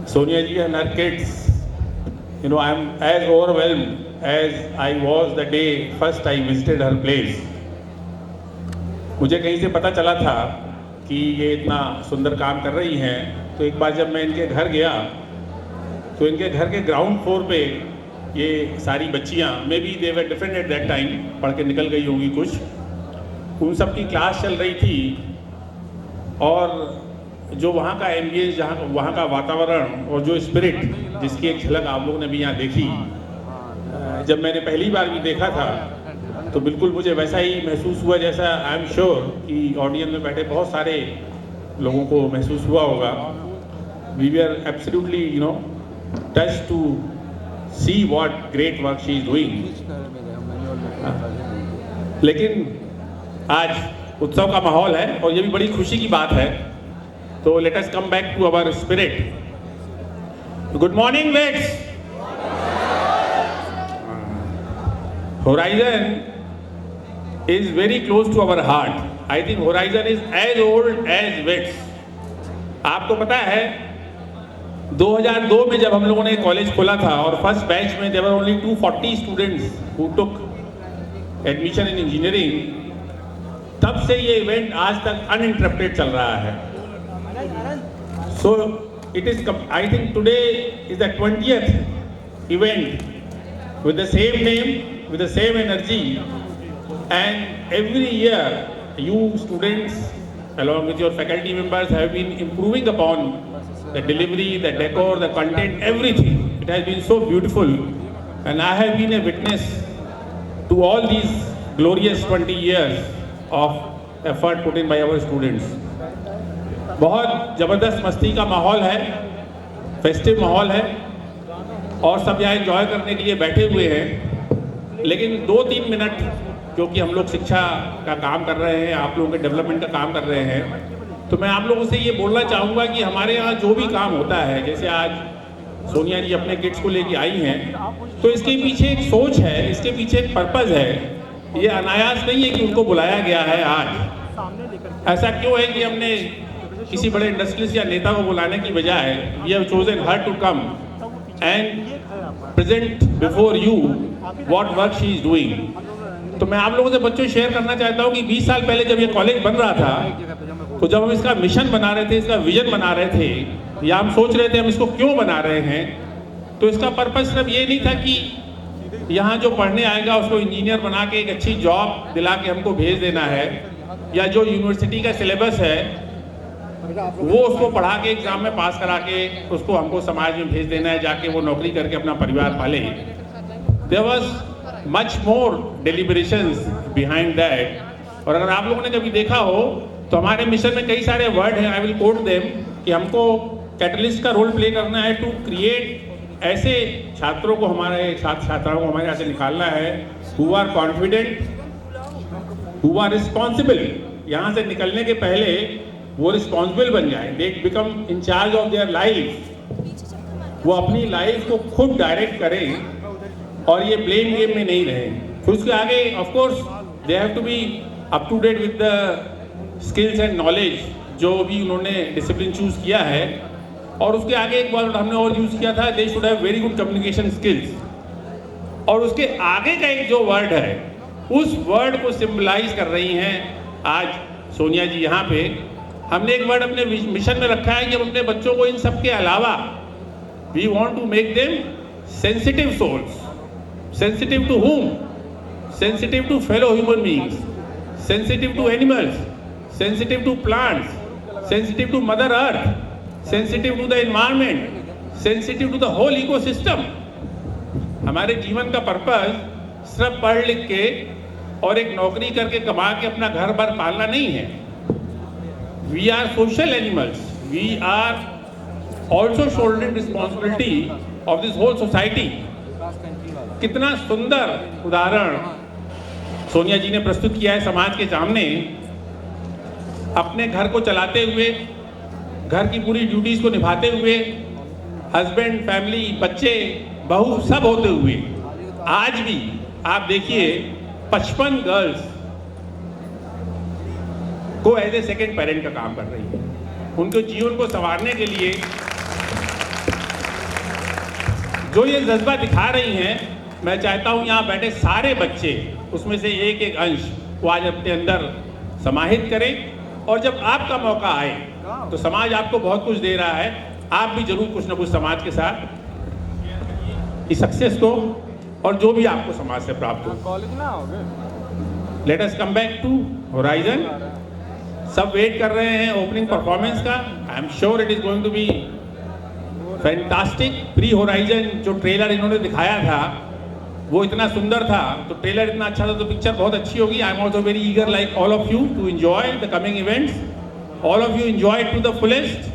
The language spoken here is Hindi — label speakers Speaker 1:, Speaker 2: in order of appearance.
Speaker 1: Sonia ji and her kids, I'm as overwhelmed as I was the day first I visited her place. मुझे कहीं से पता चला था कि ये इतना सुंदर काम कर रही हैं, तो एक बार जब मैं इनके घर गया तो इनके घर के ग्राउंड फ्लोर पे ये सारी बच्चियाँ, may be they were different at that time, पढ़ के निकल गई होंगी कुछ, उन सब की क्लास चल रही थी। और जो वहाँ का एम्बियंस, जहाँ वहाँ का वातावरण और जो स्पिरिट, जिसकी एक झलक आप लोगों ने भी यहाँ देखी, जब मैंने पहली बार भी देखा था तो बिल्कुल मुझे वैसा ही महसूस हुआ जैसा आई एम श्योर कि ऑडियंस में बैठे बहुत सारे लोगों को महसूस हुआ होगा। We were absolutely touch to see what great work she is doing. लेकिन आज उत्सव का माहौल है और ये भी बड़ी खुशी की बात है, तो let us come back to our spirit. Good morning let's. Horizon is very close to our heart. I think Horizon is as old as WITS. आपको पता है 2002 में जब हम लोगों ने कॉलेज खोला था और फर्स्ट बैच में there were only 240 students who took admission in engineering, तब से ये इवेंट आज तक uninterrupted चल रहा है। So it is, I think today is the 20th event with the same name, with the same energy, and every year you students along with your faculty members have been improving upon the delivery, the decor, the content, everything. It has been so beautiful, and I have been a witness to all these glorious 20 years of effort put in by our students. बहुत ज़बरदस्त मस्ती का माहौल है, फेस्टिव माहौल है और सब यहाँ एंजॉय करने के लिए बैठे हुए हैं। लेकिन 2-3 मिनट, क्योंकि हम लोग शिक्षा का काम कर रहे हैं, आप लोगों के डेवलपमेंट का काम कर रहे हैं, तो मैं आप लोगों से ये बोलना चाहूँगा कि हमारे यहाँ जो भी काम होता है, जैसे आज सोनिया जी अपने किड्स को लेके आई हैं, तो इसके पीछे एक सोच है, इसके पीछे एक पर्पज़ है। ये अनायास नहीं है कि उनको बुलाया गया है आज। ऐसा क्यों है कि हमने किसी बड़े इंडस्ट्रियलिस्ट या नेता को बुलाने की बजाय we have chosen her to come and present before you what work she is doing. तो मैं आप लोगों से बच्चों शेयर करना चाहता हूँ कि 20 साल पहले जब ये कॉलेज बन रहा था, तो जब हम इसका मिशन बना रहे थे, इसका विजन बना रहे थे, या हम सोच रहे थे हम इसको क्यों बना रहे हैं, तो इसका पर्पस सिर्फ ये नहीं था कि यहाँ जो पढ़ने आएगा उसको इंजीनियर बना के एक अच्छी जॉब दिला के हमको भेज देना है, या जो यूनिवर्सिटी का सिलेबस है वो उसको पढ़ा के एग्जाम में पास करा के उसको हमको समाज में भेज देना है, जाके वो नौकरी करके अपना परिवार पाले। There was much more deliberations behind that. और अगर आप लोगों ने कभी देखा हो तो हमारे मिशन में कई सारे वर्ड हैं, आई विल कोट देम, कि हमको कैटलिस्ट का रोल प्ले करना है टू क्रिएट ऐसे छात्रों को, हमारे छात्र छात्राओं को हमारे यहाँ से निकालना है who are confident, who are responsible. यहाँ से निकलने के पहले वो रिस्पॉन्सिबल बन जाए, they become in charge of their life, वो अपनी लाइफ को खुद डायरेक्ट करें और ये ब्लेम गेम में नहीं रहें। फिर उसके आगे of course they have to be up to date with the skills and knowledge जो भी उन्होंने डिसिप्लिन चूज किया है। और उसके आगे एक वर्ड हमने और यूज किया था, they should have very good communication skills. और उसके आगे का एक जो वर्ड है, उस वर्ड को सिंबलाइज कर रही हैं आज सोनिया जी यहाँ पे। हमने एक वर्ड अपने मिशन में रखा है कि हम अपने बच्चों को इन सब के अलावा we want to make them sensitive souls. Sensitive to whom? Sensitive to fellow human beings, sensitive to animals, sensitive to plants, sensitive to mother earth, sensitive to the environment, sensitive to the whole ecosystem. हमारे जीवन का पर्पस सिर्फ पढ़ लिख के और एक नौकरी करके कमा के अपना घर बार पालना नहीं है। We are social animals. We are also shouldering responsibility of this whole society. कितना सुंदर उदाहरण सोनिया जी ने प्रस्तुत किया है समाज के सामने। अपने घर को चलाते हुए, घर की पूरी ड्यूटीज को निभाते हुए, हस्बैंड, फैमिली, बच्चे, बहू सब होते हुए, आज भी आप देखिए 55 गर्ल्स को एज ए सेकेंड पेरेंट का काम कर रही है। उनके जीवन को संवारने के लिए जो ये जज्बा दिखा रही हैं, मैं चाहता हूँ यहाँ बैठे सारे बच्चे उसमें से एक एक अंश वो आज अपने अंदर समाहित करें, और जब आपका मौका आए तो समाज आपको बहुत कुछ दे रहा है, आप भी जरूर कुछ ना कुछ समाज के साथ इस सक्सेस को और जो भी आपको समाज से प्राप्त हो।
Speaker 2: कॉलेज ना आओगे?
Speaker 1: Let us come back to Horizon. सब वेट कर रहे हैं ओपनिंग परफॉर्मेंस का। I am sure it is going to be fantastic. Pre Horizon जो ट्रेलर इन्होंने दिखाया था वो इतना सुंदर था, तो ट्रेलर इतना अच्छा था, तो पिक्चर बहुत अच्छी होगी। I am also very eager like all of you to enjoy the coming events. All of you enjoy to the fullest.